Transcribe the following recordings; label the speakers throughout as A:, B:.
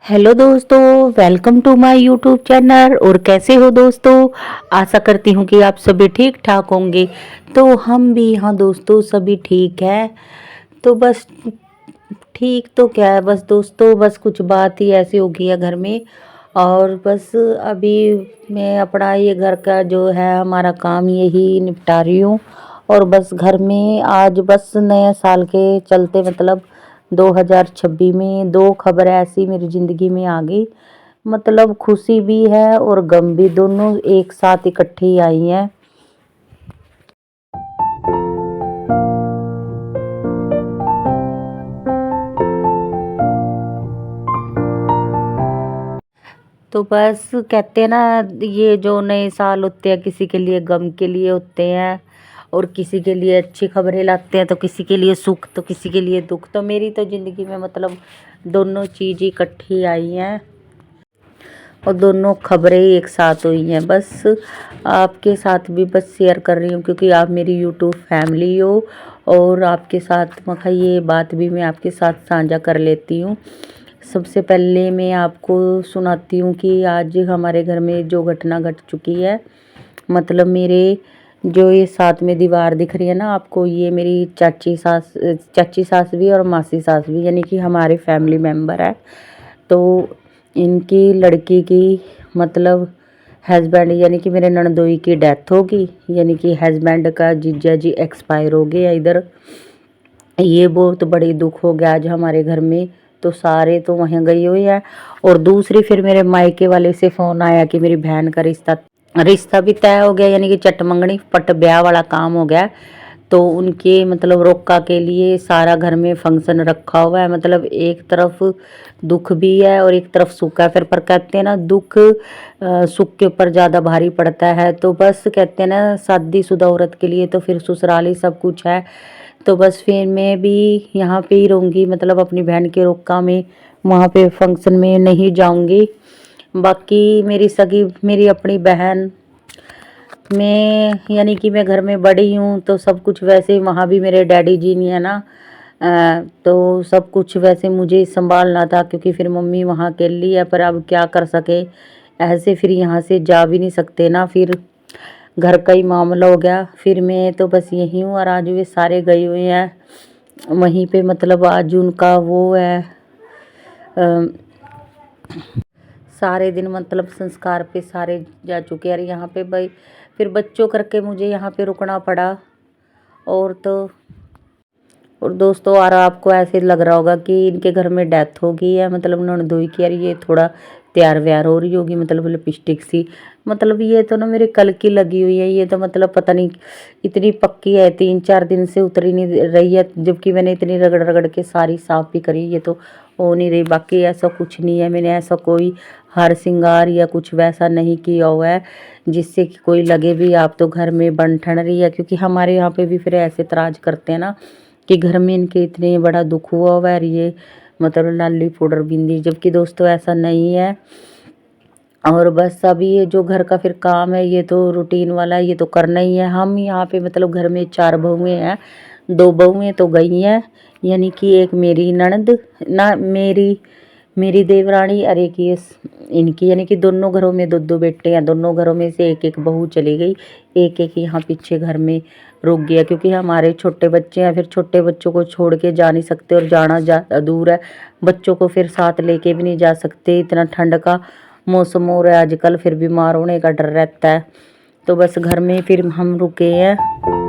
A: Hello दोस्तों, welcome to my YouTube channel. और कैसे हो दोस्तों? आशा करती हूँ कि आप सभी ठीक ठाक होंगे। तो हम भी यहाँ दोस्तों सभी ठीक है। तो बस ठीक तो क्या है, बस दोस्तों बस कुछ बात ही ऐसी हो गई है घर में। और बस अभी मैं अपना ये घर का जो है हमारा काम यही निपटा रही हूँ। और बस घर में आज बस नए साल के चलते मतलब 2026 में दो खबर ऐसी मेरी ज़िंदगी में आ गई। मतलब खुशी भी है और गम भी, दोनों एक साथ इकट्ठी ही आई हैं। तो बस कहते हैं ना, ये जो नए साल होते हैं किसी के लिए गम के लिए होते हैं और किसी के लिए अच्छी खबरें लाते हैं, तो किसी के लिए सुख तो किसी के लिए दुख। तो मेरी तो ज़िंदगी में मतलब दोनों चीज़ इकट्ठी आई हैं और दोनों खबरें एक साथ हुई हैं। बस आपके साथ भी बस शेयर कर रही हूँ क्योंकि आप मेरी यूट्यूब फैमिली हो। और आपके साथ मखा ये बात भी मैं आपके साथ साझा कर लेती हूँ। सबसे पहले मैं आपको सुनाती हूँ कि आज हमारे घर में जो घटना घट चुकी है। मतलब मेरे जो ये साथ में दीवार दिख रही है ना आपको, ये मेरी चाची सास भी और मासी सास भी, यानी कि हमारे फैमिली मेम्बर है। तो इनकी लड़की की मतलब हस्बैंड यानी कि मेरे ननदोई की डेथ होगी, यानी कि हस्बैंड का जीजा जी एक्सपायर हो गया इधर। ये बहुत बड़ी दुख हो गया आज हमारे घर में। तो सारे तो वहीं गई हुई है। और दूसरी फिर मेरे मायके वाले से फ़ोन आया कि मेरी बहन का रिश्ता रिश्ता भी तय हो गया, यानी कि चट मंगनी पट ब्याह वाला काम हो गया। तो उनके मतलब रोका के लिए सारा घर में फंक्शन रखा हुआ है। मतलब एक तरफ दुख भी है और एक तरफ सुख है। फिर पर कहते हैं ना, दुख सुख के ऊपर ज़्यादा भारी पड़ता है। तो बस कहते हैं ना, शादीशुदा औरत के लिए तो फिर ससुराल ही सब कुछ है। तो बस फिर मैं भी यहाँ पे ही रहूँगी, मतलब अपनी बहन के रोका में, वहाँ पे फंक्शन में नहीं जाऊँगी। बाकी मेरी अपनी बहन, मैं यानी कि मैं घर में बड़ी हूँ तो सब कुछ वैसे ही, वहाँ भी मेरे डैडी जी नहीं है ना। तो सब कुछ वैसे मुझे ही संभालना था क्योंकि फिर मम्मी वहाँ अकेली है। पर अब क्या कर सके, ऐसे फिर यहाँ से जा भी नहीं सकते ना, फिर घर का ही मामला हो गया। फिर मैं तो बस यही हूँ और आज वे सारे गए हुए हैं वहीं पे। मतलब आज उनका वो है, अ, सारे दिन मतलब संस्कार पे सारे जा चुके हैं। और यहाँ पे भाई फिर बच्चों करके मुझे यहाँ पे रुकना पड़ा। और तो और दोस्तों, और आपको ऐसे लग रहा होगा कि इनके घर में डेथ हो गई है, मतलब ननदोई की। यार ये थोड़ा तैयार व्यार हो रही होगी, मतलब लिपस्टिक सी। मतलब ये तो ना मेरे कल की लगी हुई है। ये तो मतलब पता नहीं इतनी पक्की है, 3-4 दिन से उतरी नहीं रही है, जबकि मैंने इतनी रगड़ रगड़ के सारी साफ भी करी। ये तो हो नहीं रही। बाकी ऐसा कुछ नहीं है, मैंने ऐसा कोई हार श्रृंगार या कुछ वैसा नहीं किया हुआ है जिससे कि कोई लगे भी आप तो घर में बन ठन रही है। क्योंकि हमारे यहाँ पे भी फिर ऐसे तराज करते हैं ना कि घर में इनके इतने बड़ा दुख हुआ हुआ है, ये मतलब लाली पाउडर बिंदी, जबकि दोस्तों ऐसा नहीं है। और बस अभी ये जो घर का फिर काम है ये तो रूटीन वाला है, ये तो करना ही है। हम यहाँ पे मतलब घर में 4 बहुएं हैं, 2 बहुएं तो गई हैं, यानी कि एक मेरी ननद ना, मेरी देवरानी, और एक ये इनकी, यानी कि दोनों घरों में 2-2 बेटे हैं। दोनों घरों में से एक एक बहू चली गई, एक एक यहाँ पीछे घर में रुक गया। क्योंकि हमारे छोटे बच्चे हैं, फिर छोटे बच्चों को छोड़ के जा नहीं सकते और जाना ज़्यादा दूर है। बच्चों को फिर साथ लेके भी नहीं जा सकते, इतना ठंड का मौसम हो रहा है आजकल, फिर बीमार होने का डर रहता है। तो बस घर में फिर हम रुके हैं।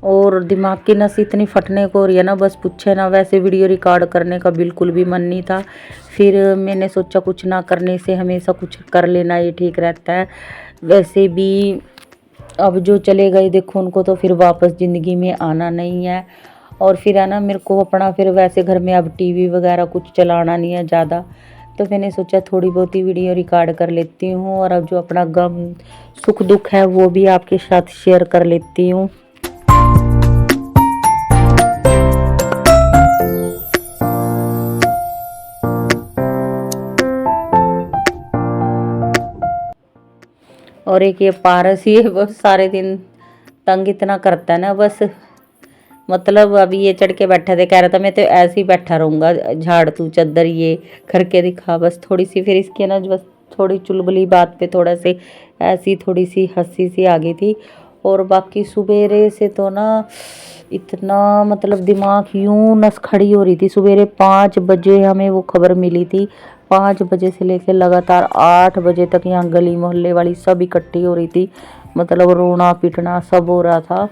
A: और दिमाग की नस इतनी फटने को हो रही है ना, बस पूछे ना। वैसे वीडियो रिकॉर्ड करने का बिल्कुल भी मन नहीं था। फिर मैंने सोचा कुछ ना करने से हमेशा कुछ कर लेना ये ठीक रहता है। वैसे भी अब जो चले गए देखो, उनको तो फिर वापस ज़िंदगी में आना नहीं है। और फिर है ना, मेरे को अपना फिर वैसे घर में अब टीवी वगैरह कुछ चलाना नहीं है ज़्यादा। तो मैंने सोचा थोड़ी बहुत ही वीडियो रिकॉर्ड कर लेती हूँ और अब जो अपना गम सुख दुख है वो भी आपके साथ शेयर कर लेती हूँ। और एक ये पारस, ये बस सारे दिन तंग इतना करता है ना, बस मतलब अभी ये चढ़ के बैठा थे, कह रहा था मैं तो ऐसे ही बैठा रहूँगा, झाड़ तू चादर ये करके दिखा। बस थोड़ी सी फिर इसकी ना बस थोड़ी चुलबुली बात पे थोड़ा से ऐसी थोड़ी सी हंसी सी आ गई थी। और बाकी सवेरे से तो ना इतना मतलब दिमाग यूं नस खड़ी हो रही थी। सवेरे 5 बजे हमें वो खबर मिली थी, 5 बजे से लेकर लगातार 8 बजे तक यहाँ गली मोहल्ले वाली सब इकट्ठी हो रही थी, मतलब रोना पीटना सब हो रहा था।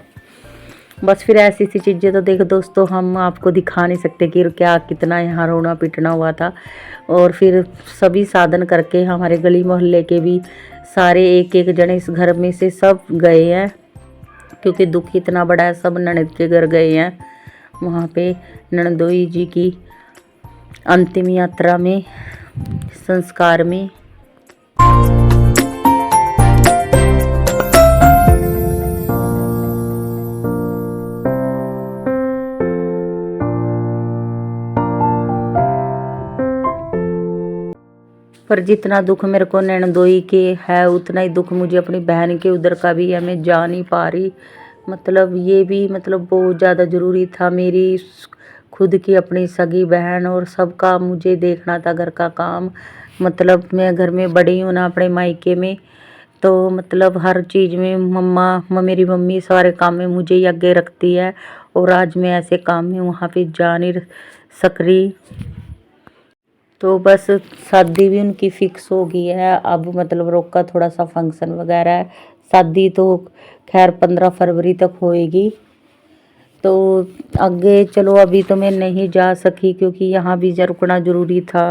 A: बस फिर ऐसी सी चीज़ें तो देख दोस्तों हम आपको दिखा नहीं सकते कि क्या कितना यहाँ रोना पीटना हुआ था। और फिर सभी साधन करके हमारे गली मोहल्ले के भी सारे एक एक जने इस घर में से सब गए हैं, क्योंकि दुख इतना बड़ा है। सब ननद के घर गए हैं, वहाँ पे ननदोई जी की अंतिम यात्रा में, संस्कार में। पर जितना दुख मेरे को ननदोई के है उतना ही दुख मुझे अपनी बहन के उधर का भी है। मैं जा नहीं पा रही, मतलब ये भी मतलब बहुत ज़्यादा ज़रूरी था। मेरी खुद की अपनी सगी बहन और सबका मुझे देखना था, घर का काम। मतलब मैं घर में बड़ी हूँ ना अपने मायके में, तो मतलब हर चीज़ में मेरी मम्मी सारे काम में मुझे ही आगे रखती है। और आज मैं ऐसे काम में वहाँ पे जा नहीं सक रही, तो बस शादी भी उनकी फिक्स हो गई है। अब मतलब रोका थोड़ा सा फंक्शन वगैरह है, शादी तो खैर 15 फरवरी तक होएगी। तो आगे चलो अभी तो मैं नहीं जा सकी, क्योंकि यहाँ भी रुकना ज़रूरी था।